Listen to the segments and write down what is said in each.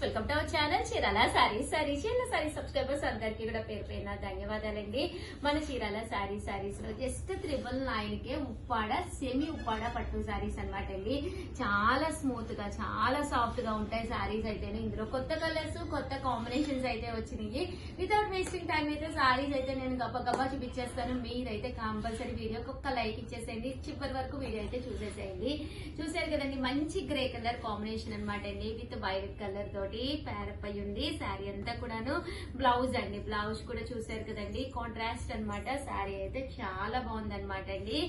Welcome to our channel Chirala saris. Chirala saris subscribers అందరికీ కూడా పేరు పేరున ధన్యవాదాలండి. మన చీరాల సారీస్ లో జస్ట్ 999 కే ఉప్పాడ సెమీ ఉప్పాడ పట్టు సారీస్ అనమాట అండి. చాలా స్మూత్ గా చాలా సాఫ్ట్ గా ఉంటాయి సారీస్ అయితే. ఇందులో కొత్త కలర్స్ కొత్త కాంబినేషన్స్ అయితే వచ్చినాయి. వితౌట్ వేస్టింగ్ టైం అయితే సారీస్ అయితే నేను గబ్బా చూపించేస్తాను. మీరైతే కంపల్సరీ వీడియోకి ఒక్క లైక్ ఇచ్చేసేయండి, చివరి వరకు వీడియో అయితే చూసేసేయండి. చూసారు కదండి, మంచి గ్రే కలర్ కాంబినేషన్ అనమాట అండి. విత్ వైలెట్ కలర్ తోటి ప్యారప్ అయి ఉంది శారీ అంతా కూడాను. బ్లౌజ్ అండి, బ్లౌజ్ కూడా చూసారు కదండి, కాంట్రాస్ట్ అనమాట. శారీ అయితే చాలా బాగుంది అనమాట అండి.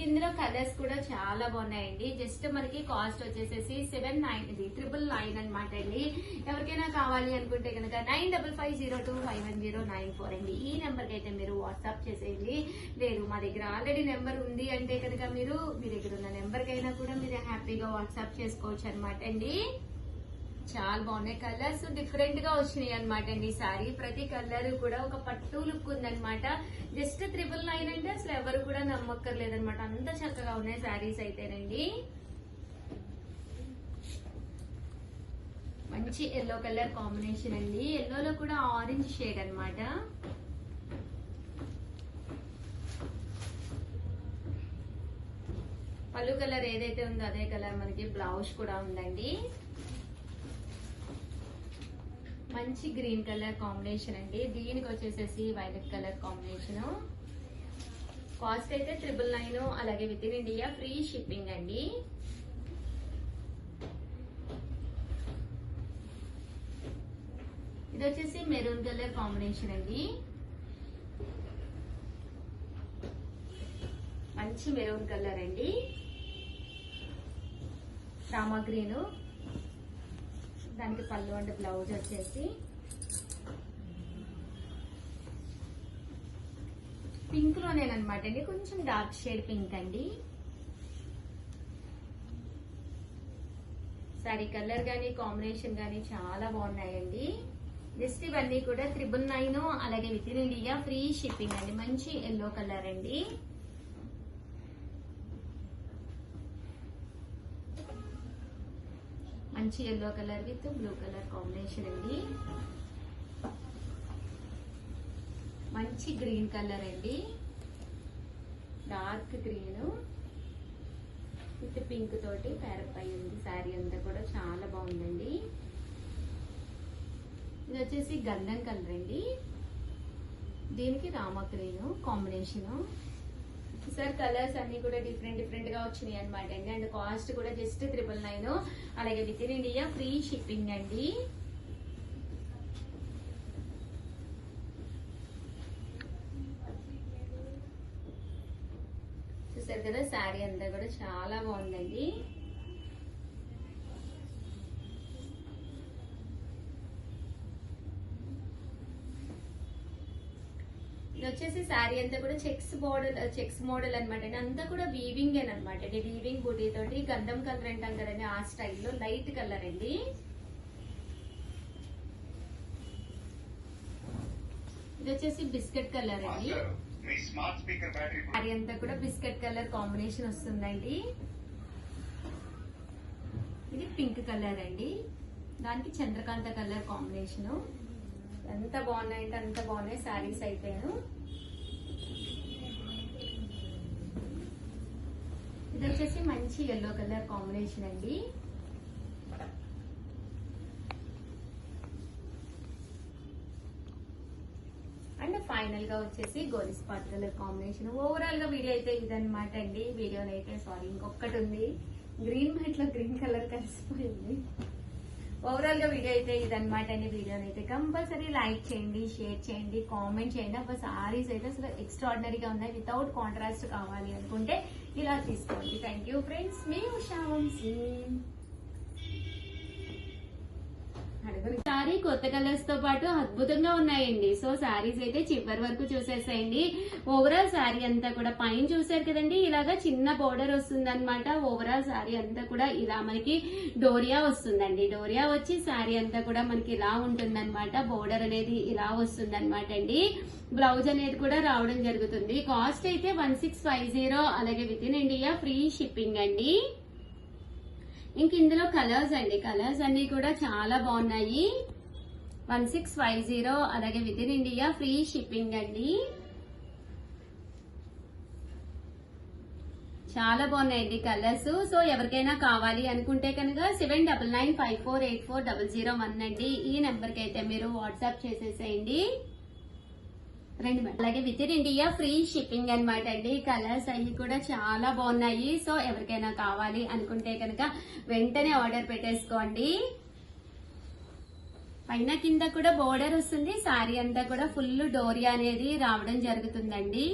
ఇందులో కలర్స్ కూడా చాలా బాగున్నాయండి. జస్ట్ మనకి కాస్ట్ వచ్చేసేసి 799 అనమాట అండి. ఎవరికైనా కావాలి అనుకుంటే కనుక 9550251094 అండి. ఈ నెంబర్ కి అయితే మీరు వాట్సాప్ చేసేయండి. లేదు మా దగ్గర ఆల్రెడీ నెంబర్ ఉంది అంటే కనుక మీరు మీ దగ్గర ఉన్న నెంబర్ కైనా కూడా మీరు హ్యాపీగా వాట్సాప్ చేసుకోవచ్చు అనమాట అండి. చాలా బాగున్నాయి కలర్స్, డిఫరెంట్ గా వచ్చినాయి అనమాట అండి. సారీ ప్రతి కలర్ కూడా ఒక పట్టు లుక్ ఉందనమాట. జస్ట్ 999 అంటే అసలు ఎవరు కూడా నమ్మక్కర్లేదనమాట, అంత చక్కగా ఉన్నాయి సారీస్ అయితేనండి. మంచి ఎల్లో కలర్ కాంబినేషన్ అండి. ఎల్లోలో కూడా ఆరెంజ్ షేడ్ అనమాట. పళ్ళు కలర్ ఏదైతే ఉందో అదే కలర్ మనకి బ్లౌజ్ కూడా ఉందండి. మంచి గ్రీన్ కలర్ కాంబినేషన్ అండి. దీనికి వచ్చేసేసి వైలెట్ కలర్ కాంబినేషన్. కాస్ట్ అయితే 999, అలాగే within India free shipping అండి. ఇది వచ్చేసి మెరూన్ కలర్ కాంబినేషన్ అండి. మంచి మెరూన్ కలర్ అండి. రామా గ్రీన్, దానికి పళ్ళు అండ్ బ్లౌజ్ వచ్చేసి పింక్ లోనేనమాట అండి, కొంచెం డార్క్ షేడ్ పింక్ అండి. సారీ కలర్ గానీ కాంబినేషన్ గానీ చాలా బాగున్నాయండి. జస్ట్ ఇవన్నీ కూడా 999, అలాగే within India free shipping అండి. మంచి ఎల్లో కలర్ అండి. మంచి yellow colour with blue colour combination అండి. మంచి గ్రీన్ కలర్ అండి, డార్క్ గ్రీన్ విత్ పింక్ తోటి ప్యారప్ అయి ఉంది. శారీ అంతా కూడా చాలా బాగుందండి. ఇది వచ్చేసి గంధం కలర్ అండి. దీనికి Rama green combination. Sir colours అన్ని కూడా డిఫరెంట్ గా వచ్చినాయి అనమాట అండి. అండ్ కాస్ట్ కూడా జస్ట్ 999, అలాగే within India free shipping అండి. చూసారు కదా, శారీ అంతా కూడా చాలా బాగుందండి. ఇది వచ్చేసి శారీ అంతా కూడా చెక్స్ మోడల్ అనమాట అండి. అంతా కూడా వీవింగ్ అనమాట అండి. వీవింగ్ బూటీ తోటి గంధం కలర్ అంటాం కదండి, ఆ స్టైల్లో లైట్ కలర్ అండి. ఇది వచ్చేసి బిస్కెట్ కలర్ అండి. శారీ అంతా కూడా బిస్కెట్ కలర్ కాంబినేషన్ వస్తుందండి. ఇది పింక్ కలర్ అండి, దానికి చంద్రకాంత కలర్ కాంబినేషన్. ఎంత బాగున్నాయంటే అంత బాగున్నాయి శారీస్ అయితేను. ఇది వచ్చేసి మంచి ఎల్లో కలర్ కాంబినేషన్ అండి. అండ్ ఫైనల్ గా వచ్చేసి gold spot colour combination. Overall గా వీడియో అయితే ఇదనమాట అండి. వీడియోనైతే సారీ ఇంకొకటి ఉంది, గ్రీన్ మ్యాట్ లో గ్రీన్ కలర్ కలిసిపోయింది. ఓవరాల్ గా వీడియో అయితే ఇదనమాట అండి. వీడియోని అయితే కంపల్సరీ లైక్ చేయండి, షేర్ చేయండి, కామెంట్ చేయండి. అబ్బా సారీస్ అయితే అసలు ఎక్స్ట్రాడినరీగా ఉన్నాయి. వితౌట్ కాంట్రాస్ట్ కావాలి అనుకుంటే ఇలా తీసుకోండి. థ్యాంక్ యూ ఫ్రెండ్స్, మీ ఉషా వంశీ. సారీ కొత్త కలర్స్ తో పాటు అద్భుతంగా ఉన్నాయండి. సో సారీస్ అయితే చివరి వరకు చూసేసేయండి. ఓవరాల్ సారీ అంతా కూడా పైన చూసారు కదండి, ఇలాగా చిన్న బోర్డర్ వస్తుంది అనమాట. ఓవరాల్ సారీ అంతా కూడా ఇలా మనకి డోరియా వస్తుందండి. డోరియా వచ్చి సారీ అంతా కూడా మనకి ఇలా ఉంటుంది అనమాట. బోర్డర్ అనేది ఇలా వస్తుంది అనమాట అండి. బ్లౌజ్ అనేది కూడా రావడం జరుగుతుంది. కాస్ట్ అయితే 1650, అలాగే within India free shipping అండి. ఇంక ఇందులో కలర్స్ అండి, కలర్స్ అన్ని కూడా చాలా బాగున్నాయి. 1650 అలాగే within India free shipping అండి. చాలా బాగున్నాయండి కలర్స్. సో ఎవరికైనా కావాలి అనుకుంటే కనుక 7995484001 అండి. ఈ నెంబర్ కి అయితే మీరు వాట్సాప్ చేసేసేయండి. అలాగే within India free shipping అనమాట అండి. కలర్స్ అవి కూడా చాలా బాగున్నాయి. సో ఎవరికైనా కావాలి అనుకుంటే కనుక వెంటనే ఆర్డర్ పెట్టేసుకోండి. పైన కింద కూడా బోర్డర్ వస్తుంది. సారీ అంతా కూడా ఫుల్ డోరియా అనేది రావడం జరుగుతుందండి.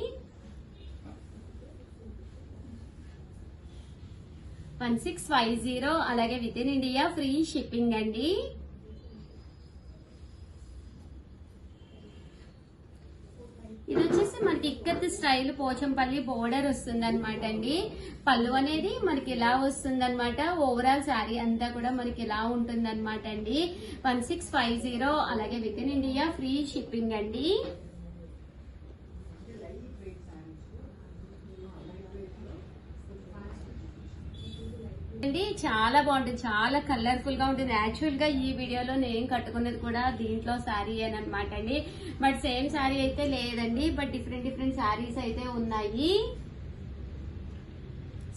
1650 అలాగే within India free shipping అండి. ఇది వచ్చేసి మనకి ఇక్కత్ స్టైల్ పోచంపల్లి బోర్డర్ వస్తుంది అనమాట అండి. పళ్ళు అనేది మనకి ఇలా వస్తుంది అనమాట. ఓవరాల్ శారీ అంతా కూడా మనకి ఇలా ఉంటుంది అనమాట అండి. 1650 అలాగే within India free shipping అండి. అండి చాలా బాగుంటుంది, చాలా కలర్ఫుల్ గా ఉంటుంది. యాక్చువల్ గా ఈ వీడియోలో నేను కట్టుకున్నది కూడా దీంట్లో శారీ అనమాట అండి. బట్ సేమ్ శారీ అయితే లేదండి, బట్ డిఫరెంట్ శారీస్ అయితే ఉన్నాయి.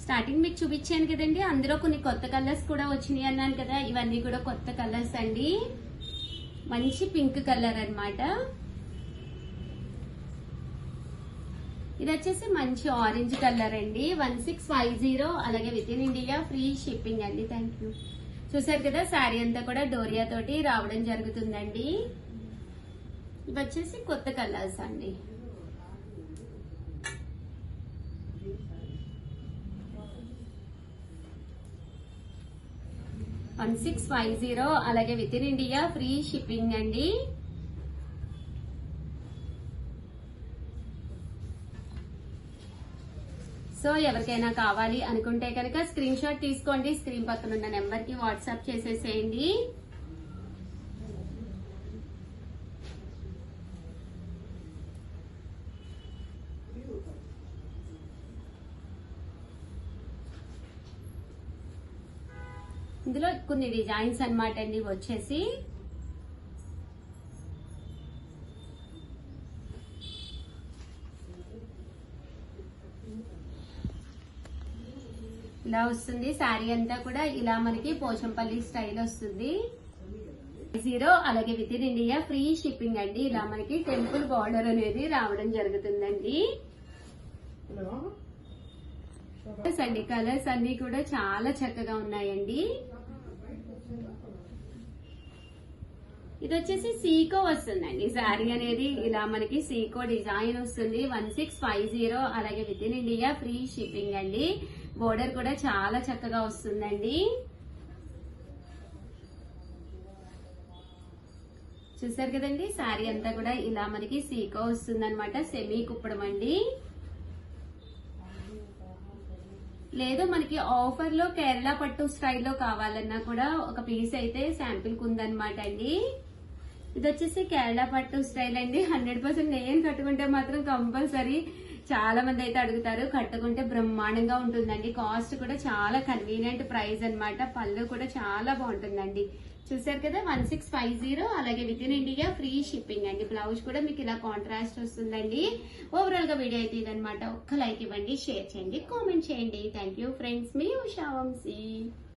స్టార్టింగ్ మీకు చూపించాను కదండి, అందులో కొన్ని కొత్త కలర్స్ కూడా వచ్చినాయి అన్నాను కదా. ఇవన్నీ కూడా కొత్త కలర్స్ అండి. మంచి పింక్ కలర్ అన్నమాట. ఇది వచ్చేసి మంచి ఆరెంజ్ కలర్ అండి. 1650 అలాగే within India free shipping అండి. Thank you. చూసారు కదా శారీ అంతా కూడా డోరియా తోటి రావడం జరుగుతుందండి. ఇవి వచ్చేసి కొత్త కలర్స్ అండి. $1650 అలాగే within India free shipping అండి. సో ఎవరికైనా కావాలి అనుకుంటే కనుక స్క్రీన్ షాట్ తీసుకోండి. స్క్రీన్ పక్కన ఉన్న నెంబర్ కి వాట్సాప్ చేసేసేయండి. ఇందులో కొన్ని డిజైన్స్ అన్నమాట అండి వచ్చేసి. ఇలా వస్తుంది శారీ అంతా కూడా. ఇలా మనకి పోచంపల్లి స్టైల్ వస్తుంది. 0 అలాగే within India free shipping అండి. ఇలా మనకి టెంపుల్ బార్డర్ అనేది రావడం జరుగుతుందండి. కలర్స్ అన్ని కూడా చాలా చక్కగా ఉన్నాయండి. ఇది వచ్చేసి సీకో వస్తుందండి. శారీ అనేది ఇలా మనకి సీకో డిజైన్ వస్తుంది. 1650 అలాగే within India free shipping అండి. బోర్డర్ కూడా చాలా చక్కగా వస్తుందండి. చూసారు కదండి శారీ అంతా కూడా ఇలా మనకి సీకో వస్తుంది అనమాట. సెమీ కుప్పడం అండి. లేదు మనకి ఆఫర్ లో కేరళ పట్టు స్టైల్లో కావాలన్నా కూడా ఒక పీస్ అయితే శాంపిల్ కుందనమాట అండి. ఇది వచ్చేసి కేరళ పట్టు స్టైల్ అండి. 100% నేను కట్టుకుంటే మాత్రం కంపల్సరీ చాలా మంది అయితే అడుగుతారు. కట్టుకుంటే బ్రహ్మాండంగా ఉంటుందండి. కాస్ట్ కూడా చాలా కన్వీనియంట్ ప్రైస్ అన్నమాట. పళ్ళు కూడా చాలా బాగుంటుందండి. చూసారు కదా 1650 అలాగే within India free shipping అండి. బ్లౌజ్ కూడా మీకు ఇలా కాంట్రాస్ట్ వస్తుందండి. ఓవరాల్ గా వీడియో అయితే ఇదనమాట. ఒక్క లైక్ ఇవ్వండి, షేర్ చేయండి, కామెంట్ చేయండి. Thank you friends. మీ ఉషా వంశీ.